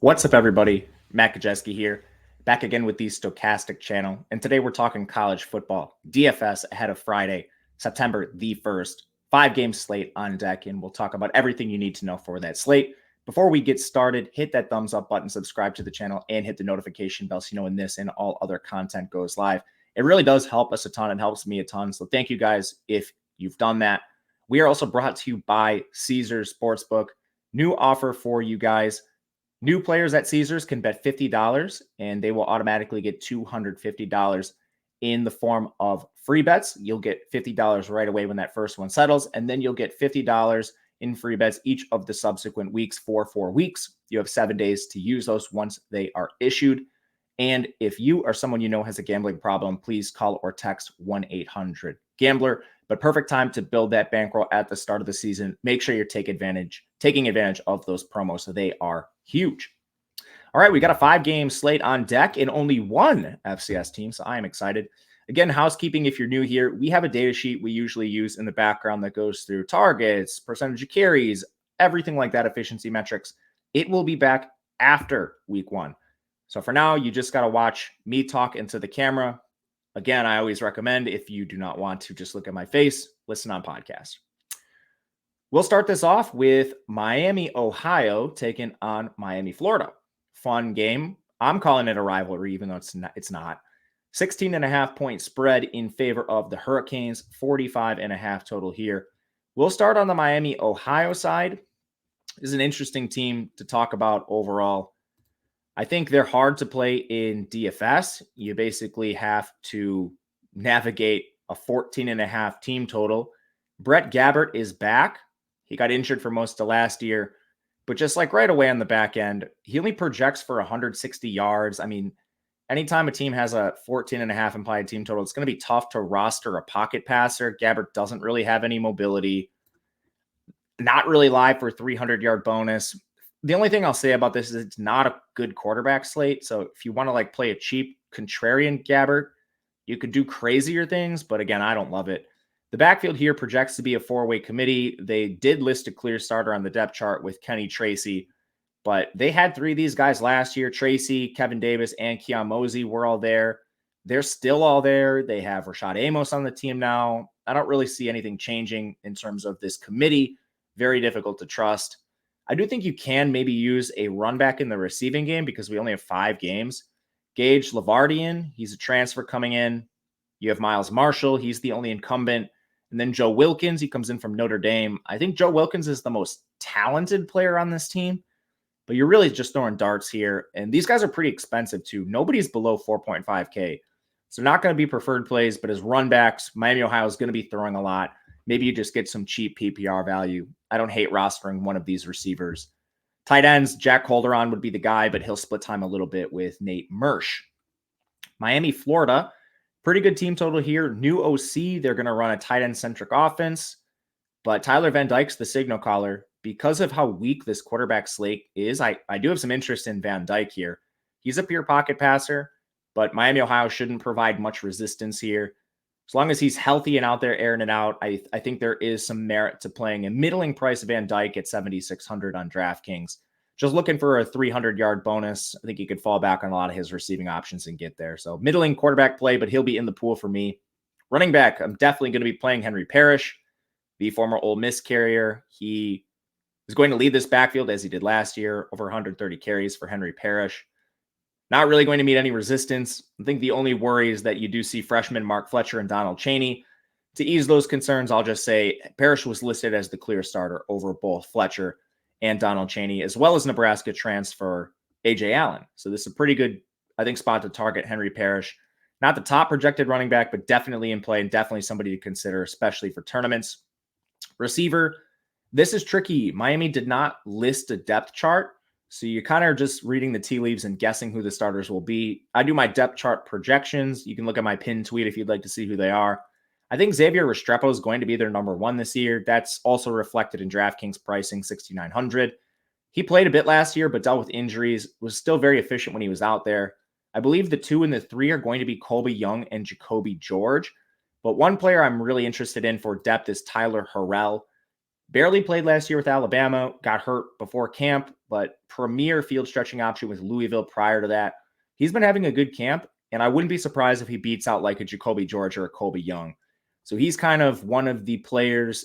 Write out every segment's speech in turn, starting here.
What's up, everybody? Matt Gajewski here, back again with the Stochastic channel. And today we're talking college football DFS ahead of Friday, September the 1st. 5-game slate on deck, and we'll talk about everything you need to know for that slate. Before we get started, hit that thumbs up button, subscribe to the channel, and hit the notification bell so you know when this and all other content goes live. It really does help us a ton and helps me a ton. So thank you guys if you've done that. We are also brought to you by Caesars Sportsbook. New offer for you guys. New players at Caesars can bet $50 and they will automatically get $250 in the form of free bets. You'll get $50 right away when that first one settles, and then you'll get $50 in free bets each of the subsequent weeks for 4 weeks. You have 7 days to use those once they are issued. And if you or someone you know has a gambling problem, please call or text 1-800-GAMBLER. But perfect time to build that bankroll at the start of the season. Make sure you're taking advantage of those promos. So they are huge. All right, we got a 5-game slate on deck and only one FCS team, so I am excited. Again, housekeeping, if you're new here, we have a data sheet we usually use in the background that goes through targets, percentage of carries, everything like that, efficiency metrics. It will be back after week 1. So for now, you just got to watch me talk into the camera. Again, I always recommend, if you do not want to just look at my face, listen on podcast. We'll start this off with Miami, Ohio, taking on Miami, Florida. Fun game. I'm calling it a rivalry, even though it's not. 16.5-point spread in favor of the Hurricanes, 45.5 total here. We'll start on the Miami, Ohio side. This is an interesting team to talk about overall. I think they're hard to play in DFS. You basically have to navigate a 14.5 team total. Brett Gabbert is back. He got injured for most of last year, but just like right away on the back end, he only projects for 160 yards. I mean, anytime a team has a 14.5 implied team total, it's going to be tough to roster a pocket passer. Gabbert doesn't really have any mobility. Not really live for 300-yard bonus. The only thing I'll say about this is it's not a good quarterback slate. So if you want to play a cheap contrarian Gabbert, you could do crazier things. But again, I don't love it. The backfield here projects to be a 4-way committee. They did list a clear starter on the depth chart with Kenny Tracy, but they had 3 of these guys last year. Tracy, Kevin Davis, and Keon Mosey were all there. They're still all there. They have Rashad Amos on the team now. I don't really see anything changing in terms of this committee. Very difficult to trust. I do think you can maybe use a run back in the receiving game because we only have 5 games. Gage Lavardian, he's a transfer coming in. You have Miles Marshall. He's the only incumbent. And then Joe Wilkins, he comes in from Notre Dame. I think Joe Wilkins is the most talented player on this team, but you're really just throwing darts here. And these guys are pretty expensive too. Nobody's below 4.5K. So not going to be preferred plays, but as run backs, Miami, Ohio is going to be throwing a lot. Maybe you just get some cheap PPR value. I don't hate rostering one of these receivers. Tight ends, Jack Calderon would be the guy, but he'll split time a little bit with Nate Mersch. Miami, Florida. Pretty good team total here. New OC, they're going to run a tight end-centric offense. But Tyler Van Dyke's the signal caller. Because of how weak this quarterback slate is, I do have some interest in Van Dyke here. He's a pure pocket passer, but Miami, Ohio shouldn't provide much resistance here. As long as he's healthy and out there airing it out, I think there is some merit to playing a middling price Van Dyke at 7,600 on DraftKings. Just looking for a 300-yard bonus. I think he could fall back on a lot of his receiving options and get there. So middling quarterback play, but he'll be in the pool for me. Running back, I'm definitely going to be playing Henry Parrish, the former Ole Miss carrier. He is going to lead this backfield as he did last year, over 130 carries for Henry Parrish. Not really going to meet any resistance. I think the only worry is that you do see freshmen Mark Fletcher and Donald Chaney. To ease those concerns, I'll just say Parrish was listed as the clear starter over both Fletcher and Donald Chaney, as well as Nebraska transfer A.J. Allen. So this is a pretty good, I think, spot to target Henry Parrish. Not the top projected running back, but definitely in play and definitely somebody to consider, especially for tournaments. Receiver, this is tricky. Miami did not list a depth chart, so you kind of are just reading the tea leaves and guessing who the starters will be. I do my depth chart projections. You can look at my pinned tweet if you'd like to see who they are. I think Xavier Restrepo is going to be their number 1 this year. That's also reflected in DraftKings pricing, 6,900. He played a bit last year, but dealt with injuries, was still very efficient when he was out there. I believe the 2 and the 3 are going to be Colby Young and Jacoby George. But one player I'm really interested in for depth is Tyler Harrell. Barely played last year with Alabama, got hurt before camp, but premier field stretching option with Louisville prior to that. He's been having a good camp, and I wouldn't be surprised if he beats out like a Jacoby George or a Colby Young. So he's kind of one of the players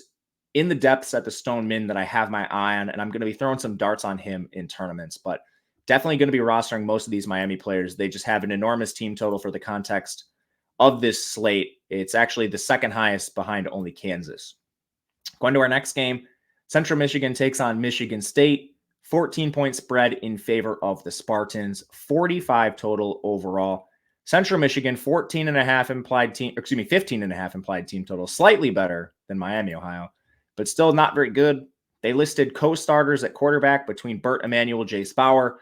in the depths at the Stone Min that I have my eye on, and I'm going to be throwing some darts on him in tournaments, but definitely going to be rostering most of these Miami players. They just have an enormous team total for the context of this slate. It's actually the second highest behind only Kansas. Going to our next game, Central Michigan takes on Michigan State. 14-point spread in favor of the Spartans, 45 total overall. Central Michigan, 15.5 implied team total, slightly better than Miami, Ohio, but still not very good. They listed co-starters at quarterback between Burt Emanuel, Jace Bauer.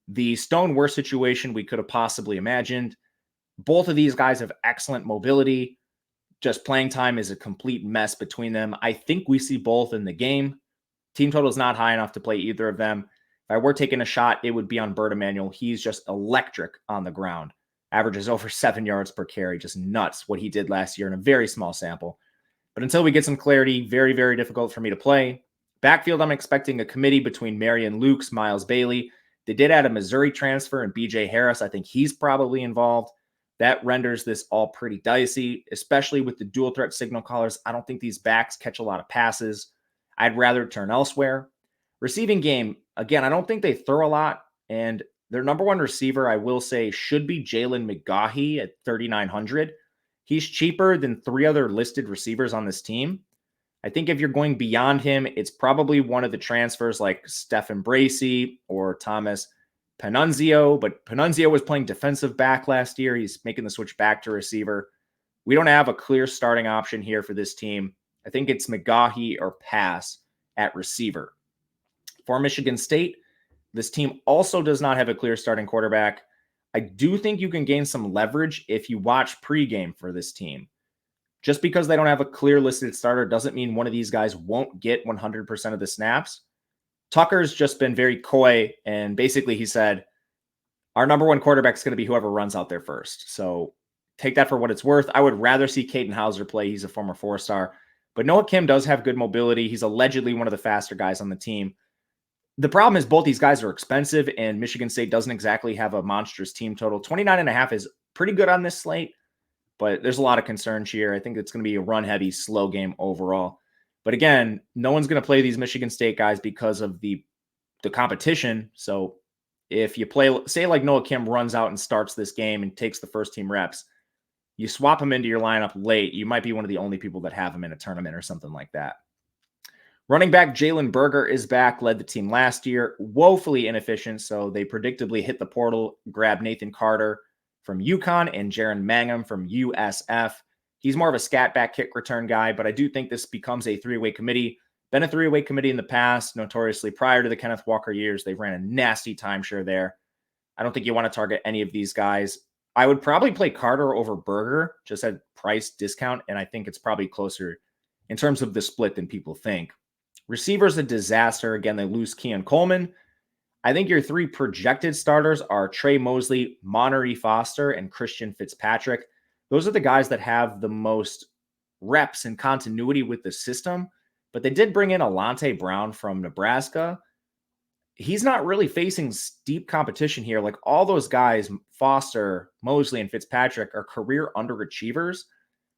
The stone worst situation we could have possibly imagined. Both of these guys have excellent mobility. Just playing time is a complete mess between them. I think we see both in the game. Team total is not high enough to play either of them. If I were taking a shot, it would be on Burt Emanuel. He's just electric on the ground. Averages over 7 yards per carry. Just nuts what he did last year in a very small sample. But until we get some clarity, very, very difficult for me to play. Backfield, I'm expecting a committee between Marion Lukes, Miles Bailey. They did add a Missouri transfer and BJ Harris. I think he's probably involved. That renders this all pretty dicey, especially with the dual threat signal callers. I don't think these backs catch a lot of passes. I'd rather turn elsewhere. Receiving game, again, I don't think they throw a lot. And their number one receiver, I will say, should be Jalen McGahee at 3,900. He's cheaper than 3 other listed receivers on this team. I think if you're going beyond him, it's probably one of the transfers like Stephen Bracey or Thomas Panunzio, but Panunzio was playing defensive back last year. He's making the switch back to receiver. We don't have a clear starting option here for this team. I think it's McGahee or pass at receiver. For Michigan State, this team also does not have a clear starting quarterback. I do think you can gain some leverage if you watch pregame for this team. Just because they don't have a clear listed starter doesn't mean one of these guys won't get 100% of the snaps. Tucker's just been very coy, and basically he said, our number one quarterback is going to be whoever runs out there first. So take that for what it's worth. I would rather see Caden Hauser play. He's a former 4-star. But Noah Kim does have good mobility. He's allegedly one of the faster guys on the team. The problem is both these guys are expensive, and Michigan State doesn't exactly have a monstrous team total. 29.5 is pretty good on this slate, but there's a lot of concerns here. I think it's going to be a run-heavy, slow game overall. But again, no one's going to play these Michigan State guys because of the competition. So if you play, say like Noah Kim runs out and starts this game and takes the first team reps, you swap him into your lineup late, you might be one of the only people that have him in a tournament or something like that. Running back Jalen Berger is back, led the team last year, woefully inefficient, so they predictably hit the portal, grabbed Nathan Carter from UConn and Jaron Mangum from USF. He's more of a scat back kick return guy, but I do think this becomes a 3-way committee. Been a 3-way committee in the past, notoriously prior to the Kenneth Walker years. They ran a nasty timeshare there. I don't think you want to target any of these guys. I would probably play Carter over Berger, just at price discount, and I think it's probably closer in terms of the split than people think. Receivers a disaster. Again, they lose Keon Coleman. I think your 3 projected starters are Trey Mosley, Monterie Foster, and Christian Fitzpatrick. Those are the guys that have the most reps and continuity with the system, but they did bring in Alante Brown from Nebraska. He's not really facing steep competition here. Like all those guys, Foster, Mosley, and Fitzpatrick are career underachievers.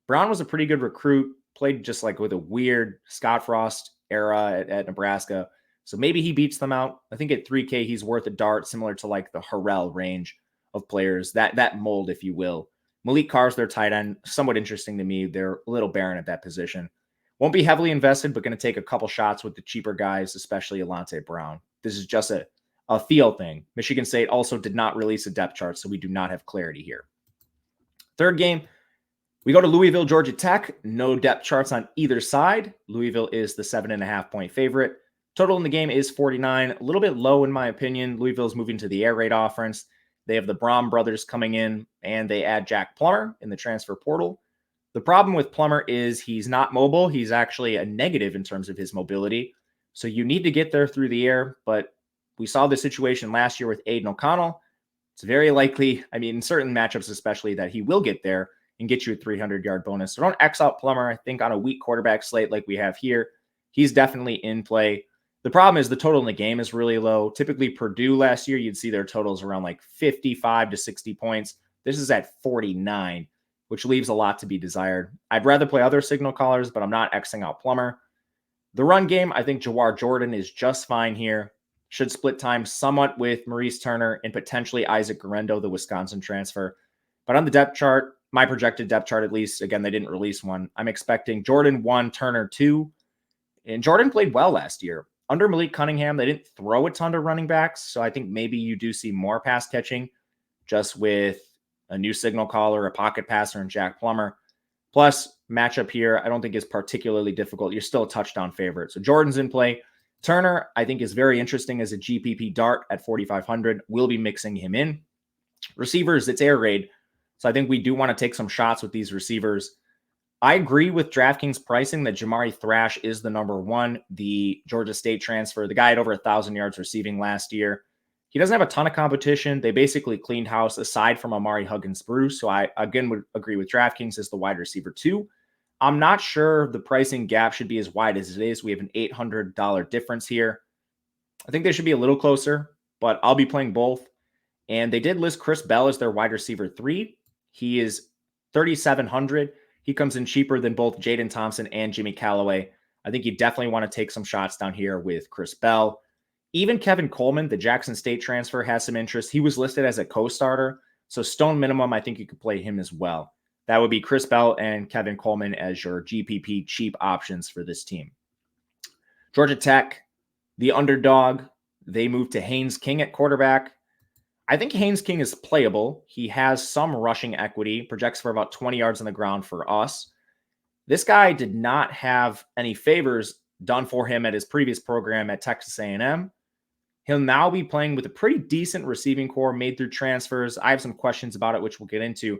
Brown was a pretty good recruit, played just like with a weird Scott Frost era at Nebraska. So maybe he beats them out. I think at 3K, he's worth a dart, similar to like the Harrell range of players, that mold, if you will. Malik Carr's their tight end, somewhat interesting to me. They're a little barren at that position. Won't be heavily invested, but going to take a couple shots with the cheaper guys, especially Alante Brown. This is just a feel thing. Michigan State also did not release a depth chart, so we do not have clarity here. Third game, we go to Louisville, Georgia Tech. No depth charts on either side. Louisville is the 7.5-point favorite. Total in the game is 49. A little bit low in my opinion. Louisville's moving to the air raid offense. They have the Braum brothers coming in, and they add Jack Plummer in the transfer portal. The problem with Plummer is he's not mobile. He's actually a negative in terms of his mobility. So you need to get there through the air, but we saw the situation last year with Aiden O'Connell. It's very likely, in certain matchups especially, that he will get there and get you a 300-yard bonus. So don't X out Plummer. I think on a weak quarterback slate like we have here, He's definitely in play. The problem is the total in the game is really low. Typically, Purdue last year, you'd see their totals around like 55 to 60 points. This is at 49, which leaves a lot to be desired. I'd rather play other signal callers, but I'm not Xing out Plummer. The run game, I think Jawar Jordan is just fine here. Should split time somewhat with Maurice Turner and potentially Isaac Guerrero, the Wisconsin transfer. But on the depth chart, my projected depth chart at least, again, they didn't release one. I'm expecting Jordan 1, Turner 2. And Jordan played well last year. Under Malik Cunningham, they didn't throw a ton to running backs. So I think maybe you do see more pass catching just with a new signal caller, a pocket passer, and Jack Plummer. Plus, matchup here, I don't think is particularly difficult. You're still a touchdown favorite. So Jordan's in play. Turner, I think, is very interesting as a GPP dart at 4,500. We'll be mixing him in. Receivers, it's air raid. So I think we do want to take some shots with these receivers. I agree with DraftKings pricing that Jamari Thrash is the number one, the Georgia State transfer. The guy had over 1,000 yards receiving last year. He doesn't have a ton of competition. They basically cleaned house aside from Amari Huggins-Bruce. So I, again, would agree with DraftKings as the wide receiver too. I'm not sure the pricing gap should be as wide as it is. We have an $800 difference here. I think they should be a little closer, but I'll be playing both. And they did list Chris Bell as their wide receiver 3. He is 3,700. He comes in cheaper than both Jaden Thompson and Jimmy Callaway. I think you definitely want to take some shots down here with Chris Bell. Even Kevin Coleman, the Jackson State transfer, has some interest. He was listed as a co-starter. So stone minimum, I think you could play him as well. That would be Chris Bell and Kevin Coleman as your GPP cheap options for this team. Georgia Tech, the underdog, they moved to Haynes King at quarterback. I think Haynes King is playable. He has some rushing equity, projects for about 20 yards on the ground for us. This guy did not have any favors done for him at his previous program at Texas A&M. He'll now be playing with a pretty decent receiving core made through transfers. I have some questions about it, which we'll get into.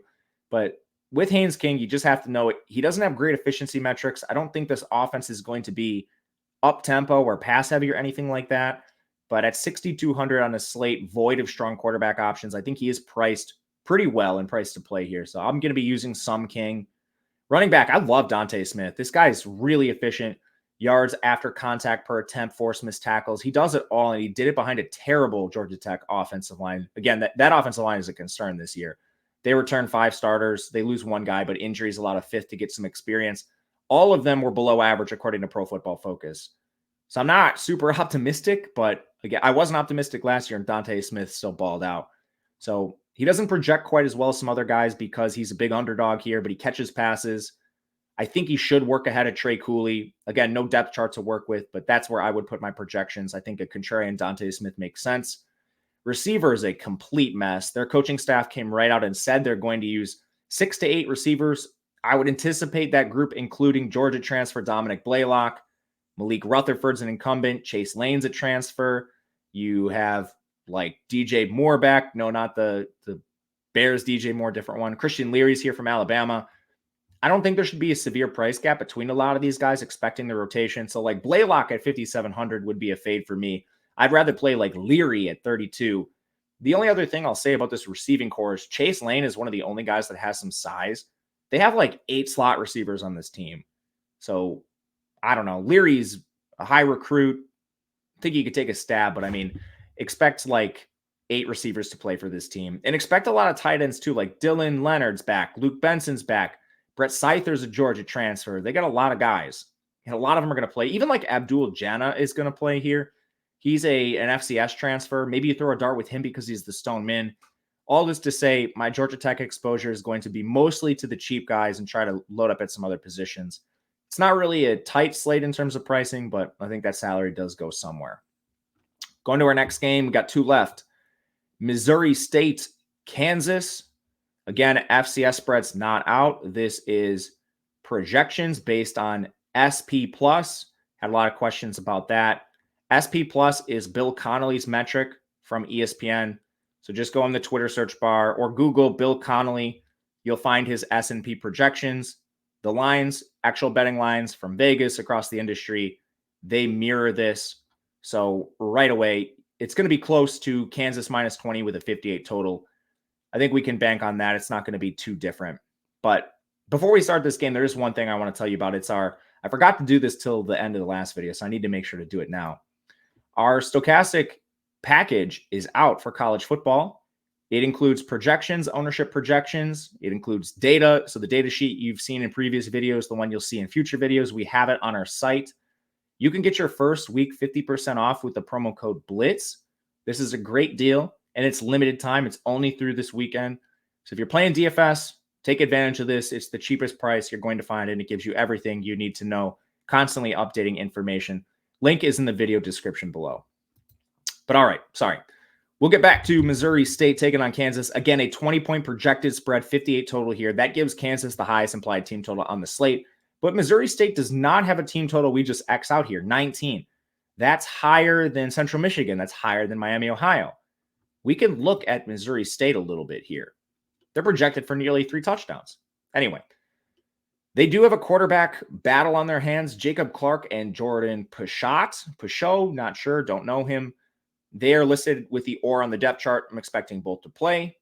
But with Haynes King, you just have to know it. He doesn't have great efficiency metrics. I don't think this offense is going to be up-tempo or pass-heavy or anything like that. But at 6,200 on a slate, void of strong quarterback options, I think he is priced pretty well and priced to play here. So I'm going to be using some King. Running back, I love Dante Smith. This guy is really efficient. Yards after contact per attempt, force missed tackles. He does it all, and he did it behind a terrible Georgia Tech offensive line. Again, that offensive line is a concern this year. They return 5 starters. They lose one guy, but injuries, a lot of fifth to get some experience. All of them were below average according to Pro Football Focus. So I'm not super optimistic, but again, I wasn't optimistic last year, and Dante Smith still balled out. So he doesn't project quite as well as some other guys because he's a big underdog here, but he catches passes. I think he should work ahead of Trey Cooley. Again, no depth chart to work with, but that's where I would put my projections. I think a contrarian Dante Smith makes sense. Receiver is a complete mess. Their coaching staff came right out and said they're going to use 6 to 8 receivers. I would anticipate that group including Georgia transfer Dominic Blaylock. Malik Rutherford's an incumbent. Chase Lane's a transfer. You have like DJ Moore back. No, not the Bears DJ Moore, different one. Christian Leary's here from Alabama. I don't think there should be a severe price gap between a lot of these guys expecting the rotation. So like Blaylock at 5,700 would be a fade for me. I'd rather play like Leary at 32. The only other thing I'll say about this receiving core is Chase Lane is one of the only guys that has some size. They have like 8 slot receivers on this team. So I don't know. Leary's a high recruit. I think he could take a stab, but I mean, expect like 8 receivers to play for this team. And expect a lot of tight ends too, like Dylan Leonard's back. Luke Benson's back. Brett Seither's a Georgia transfer. They got a lot of guys. And a lot of them are going to play. Even like Abdul Jana is going to play here. He's an FCS transfer. Maybe you throw a dart with him because he's the stone min. All this to say, my Georgia Tech exposure is going to be mostly to the cheap guys and try to load up at some other positions. It's not really a tight slate in terms of pricing, but I think that salary does go somewhere. Going to our next game, we got 2 left. Missouri State, Kansas. Again, FCS spread's not out. This is projections based on SP+. Had a lot of questions about that. SP+ is Bill Connolly's metric from ESPN. So just go in the Twitter search bar or Google Bill Connolly. You'll find his S&P projections. The lines, actual betting lines from Vegas across the industry, they mirror this. So right away, it's going to be close to Kansas minus 20 with a 58 total. I think we can bank on that. It's not going to be too different. But before we start this game, there is one thing I want to tell you about. It's our I forgot to do this till the end of the last video, so I need to make sure to do it now. Our stochastic package is out for college football. It includes projections, ownership projections. It includes data. So the data sheet you've seen in previous videos, the one you'll see in future videos, we have it on our site. You can get your first week 50% off with the promo code BLITZ. This is a great deal, and it's limited time. It's only through this weekend. So if you're playing DFS, take advantage of this. It's the cheapest price you're going to find, and it gives you everything you need to know, constantly updating information. Link is in the video description below. But all right, sorry. We'll get back to Missouri State taking on Kansas. Again, a 20-point projected spread, 58 total here. That gives Kansas the highest implied team total on the slate. But Missouri State does not have a team total we just X out here, 19. That's higher than Central Michigan. That's higher than Miami, Ohio. We can look at Missouri State a little bit here. They're projected for nearly 3 touchdowns. Anyway, they do have a quarterback battle on their hands. Jacob Clark and Jordan Peuchot, not sure, don't know him. They are listed with the or on the depth chart. I'm expecting both to play.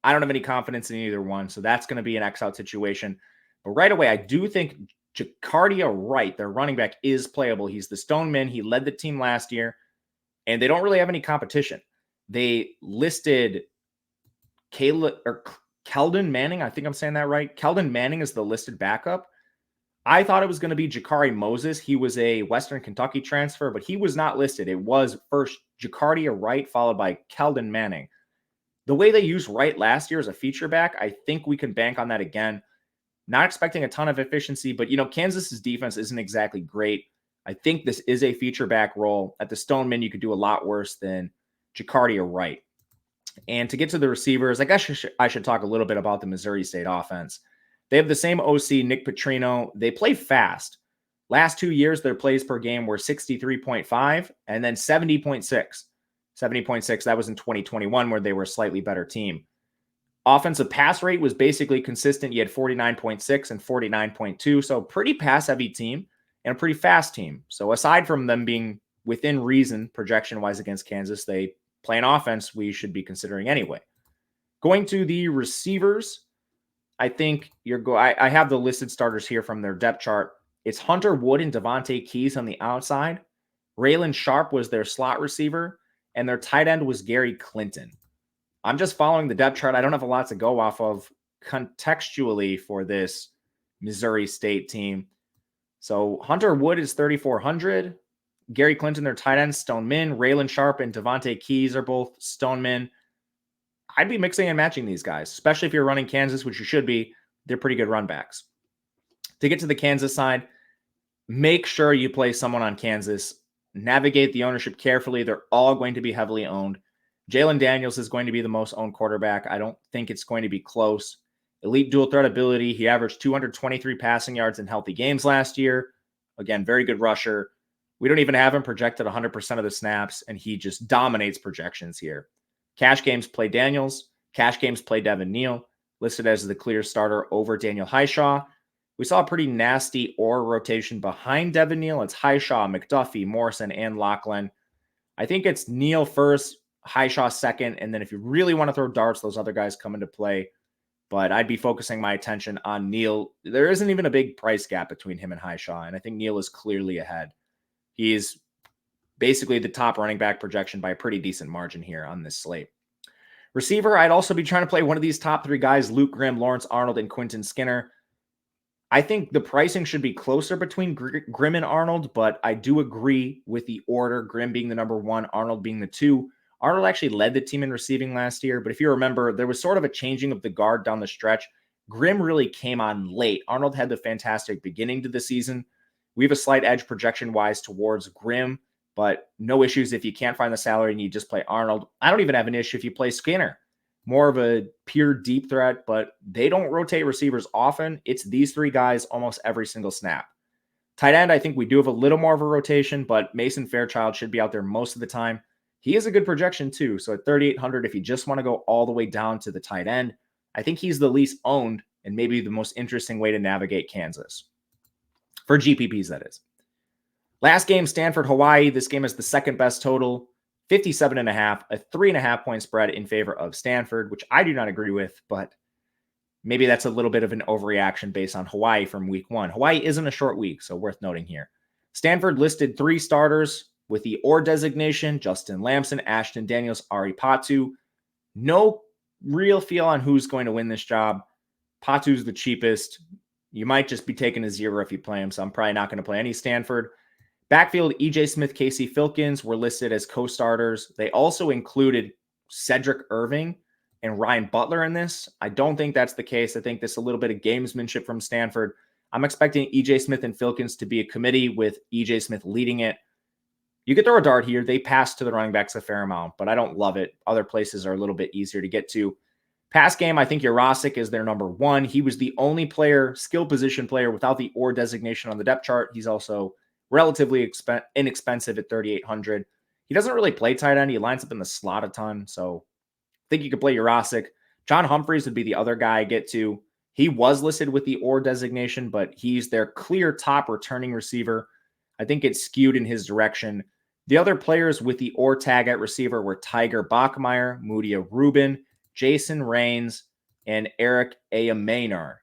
I don't have any confidence in either one, so that's going to be an X-out situation. But right away, I do think Jacardia Wright, their running back, is playable. He's the Stoneman. He led the team last year, and they don't really have any competition. They listed Keldon Manning. I think I'm saying that right. Keldon Manning is the listed backup. I thought it was going to be Jakari Moses. He was a Western Kentucky transfer, but he was not listed. It was first Jacardia Wright, followed by Keldon Manning. The way they used Wright last year as a feature back, I think we can bank on that again. Not expecting a ton of efficiency, but, Kansas's defense isn't exactly great. I think this is a feature back role. At the Stoneman, you could do a lot worse than Jacardia Wright. And to get to the receivers, I guess I should talk a little bit about the Missouri State offense. They have the same OC, Nick Petrino. They play fast. Last 2 years, their plays per game were 63.5 and then 70.6. 70.6, that was in 2021, where they were a slightly better team. Offensive pass rate was basically consistent. You had 49.6 and 49.2, so pretty pass-heavy team and a pretty fast team. So aside from them being within reason projection-wise against Kansas, they play an offense we should be considering anyway. Going to the receivers, I think I have the listed starters here from their depth chart. It's Hunter Wood and Devontae Keys on the outside. Raylan Sharp was their slot receiver, and their tight end was Gary Clinton. I'm just following the depth chart. I don't have a lot to go off of contextually for this Missouri State team. So Hunter Wood is 3,400. Gary Clinton, their tight end, Stoneman. Raylan Sharp and Devontae Keys are both Stoneman. I'd be mixing and matching these guys, especially if you're running Kansas, which you should be. They're pretty good run backs. To get to the Kansas side, make sure you play someone on Kansas. Navigate the ownership carefully. They're all going to be heavily owned. Jalen Daniels is going to be the most owned quarterback. I don't think it's going to be close. Elite dual threat ability. He averaged 223 passing yards in healthy games last year. Again, very good rusher. We don't even have him projected 100% of the snaps, and he just dominates projections here. Cash games play Daniels. Cash games play Devin Neal, listed as the clear starter over Daniel Highshaw. We saw a pretty nasty rotation behind Devin Neal. It's Highshaw, McDuffie, Morrison, and Lachlan. I think it's Neal first, Highshaw second, and then if you really want to throw darts, those other guys come into play. But I'd be focusing my attention on Neal. There isn't even a big price gap between him and Highshaw, and I think Neal is clearly ahead. He's basically the top running back projection by a pretty decent margin here on this slate. Receiver, I'd also be trying to play one of these top 3 guys, Luke Grimm, Lawrence Arnold, and Quentin Skinner. I think the pricing should be closer between Grimm and Arnold, but I do agree with the order, Grimm being the number 1, Arnold being the 2. Arnold actually led the team in receiving last year, but if you remember, there was sort of a changing of the guard down the stretch. Grimm really came on late. Arnold had the fantastic beginning to the season. We have a slight edge projection-wise towards Grimm, but no issues if you can't find the salary and you just play Arnold. I don't even have an issue if you play Skinner. More of a pure deep threat, but they don't rotate receivers often. It's these 3 guys almost every single snap. Tight end, I think we do have a little more of a rotation, but Mason Fairchild should be out there most of the time. He is a good projection too. So at 3,800, if you just want to go all the way down to the tight end, I think he's the least owned and maybe the most interesting way to navigate Kansas. For GPPs, that is. Last game, Stanford, Hawaii. This game is the second best total, 57.5, a 3.5 point spread in favor of Stanford, which I do not agree with, but maybe that's a little bit of an overreaction based on Hawaii from week 1. Hawaii isn't a short week, so worth noting here. Stanford listed 3 starters with the or designation: Justin Lamson, Ashton Daniels, Ari Patu. No real feel on who's going to win this job. Patu's the cheapest. You might just be taking a 0 if you play him, so I'm probably not going to play any Stanford. Backfield, EJ Smith, Casey Filkins were listed as co-starters. They also included Cedric Irving and Ryan Butler in this. I don't think that's the case. I think this is a little bit of gamesmanship from Stanford. I'm expecting EJ Smith and Filkins to be a committee with EJ Smith leading it. You could throw a dart here. They pass to the running backs a fair amount, but I don't love it. Other places are a little bit easier to get to. Pass game, I think Jurasic is their number 1. He was the only player, skill position player, without the or designation on the depth chart. He's also relatively inexpensive at 3,800. He doesn't really play tight end. He lines up in the slot a ton, so I think you could play Jurasic. John Humphreys would be the other guy I get to. He was listed with the or designation, but he's their clear top returning receiver. I think it's skewed in his direction. The other players with the or tag at receiver were Tiger Bachmeier, Mudia Rubin, Jason Rains, and Eric Ayamanar.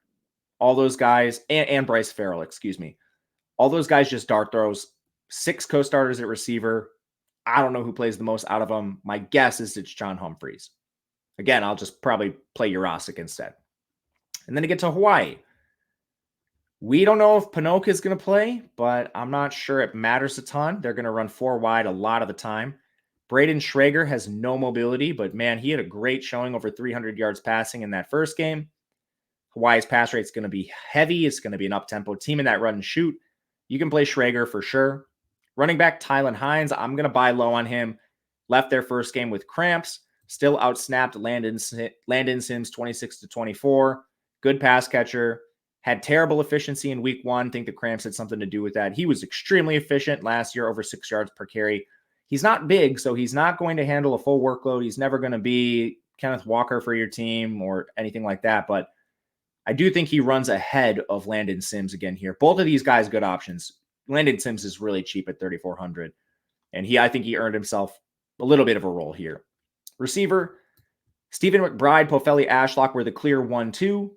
All those guys, and Bryce Farrell, excuse me. All those guys just dart throws. 6 co-starters at receiver. I don't know who plays the most out of them. My guess is it's John Humphreys. Again, I'll just probably play Jurasic instead. And then to get to Hawaii. We don't know if Pinocchio is going to play, but I'm not sure it matters a ton. They're going to run 4 wide a lot of the time. Braden Schrager has no mobility, but man, he had a great showing, over 300 yards passing in that first game. Hawaii's pass rate is going to be heavy. It's going to be an up-tempo team in that run and shoot. You can play Schrager for sure. Running back Tylan Hines, I'm going to buy low on him. Left their first game with cramps. Still outsnapped Landon Sims 26-24. Good pass catcher. Had terrible efficiency in week 1. Think the cramps had something to do with that. He was extremely efficient last year, over 6 yards per carry. He's not big, so he's not going to handle a full workload. He's never going to be Kenneth Walker for your team or anything like that, but I do think he runs ahead of Landon Sims again here. Both of these guys, good options. Landon Sims is really cheap at 3,400, and I think he earned himself a little bit of a role here. Receiver, Stephen McBride, Pofeli Ashlock were the clear 1-2.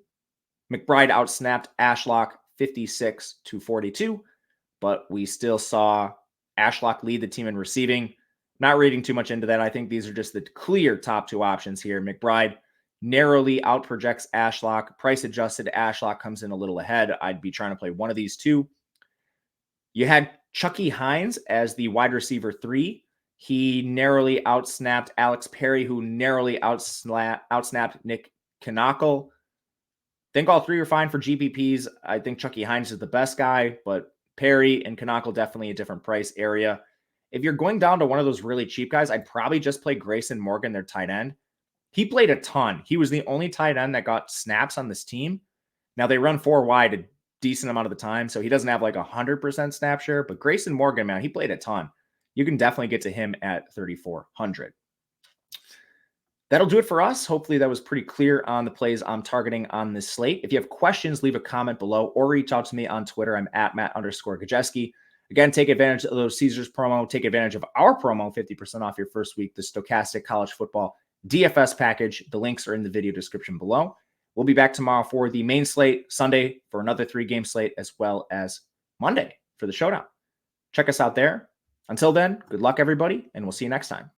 McBride outsnapped Ashlock 56-42, but we still saw Ashlock lead the team in receiving. Not reading too much into that. I think these are just the clear top 2 options here. McBride narrowly outprojects Ashlock. Price adjusted, Ashlock comes in a little ahead. I'd be trying to play one of these 2. You had Chucky Hines as the wide receiver 3. He narrowly outsnapped Alex Perry, who narrowly outsnapped Nick Knackle. I think all 3 are fine for GPPs. I think Chucky Hines is the best guy, but Perry and Knackle definitely a different price area. If you're going down to one of those really cheap guys, I'd probably just play Grayson Morgan, their tight end. He played a ton. He was the only tight end that got snaps on this team. Now, they run 4 wide a decent amount of the time, so he doesn't have like 100% snap share, but Grayson Morgan, man, he played a ton. You can definitely get to him at 3,400. That'll do it for us. Hopefully that was pretty clear on the plays I'm targeting on this slate. If you have questions, leave a comment below or reach out to me on Twitter. I'm at Matt_Gajewski. Again, take advantage of those Caesars promo. Take advantage of our promo, 50% off your first week, the Stochastic College Football DFS package. The links are in the video description below. We'll be back tomorrow for the main slate, Sunday for another 3-game slate, as well as Monday for the showdown. Check us out there. Until then, good luck, everybody, and we'll see you next time.